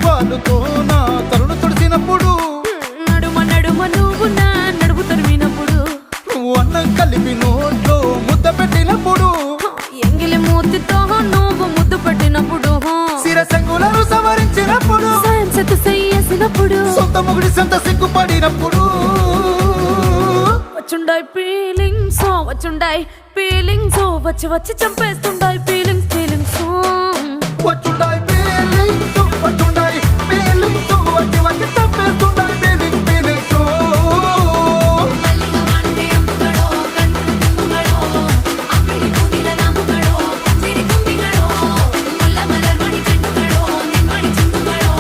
వాళ్ళతో నా తరుణు తుడిసినప్పుడు నడుమ నడుమ నువ్వు నా నడుపు తరిమినప్పుడు నువ్వు అన్నం కలిపి నోట్లో ముద్ద పెట్టినప్పుడు ఎంగిలి మూతితో నువ్వు ముద్దు పెట్టినప్పుడు శిరసంగులను సవరించినప్పుడు సైన్సెత్ చేసినప్పుడు సొంత మొగుడి సొంత సిగ్గుపడినప్పుడు వచ్చుండాయి ఫీలింగ్స్ వచ్చుండాయి ఫీలింగ్స్ వచ్చి వచ్చి చంపేస్తుండాయి ఫీలింగ్స్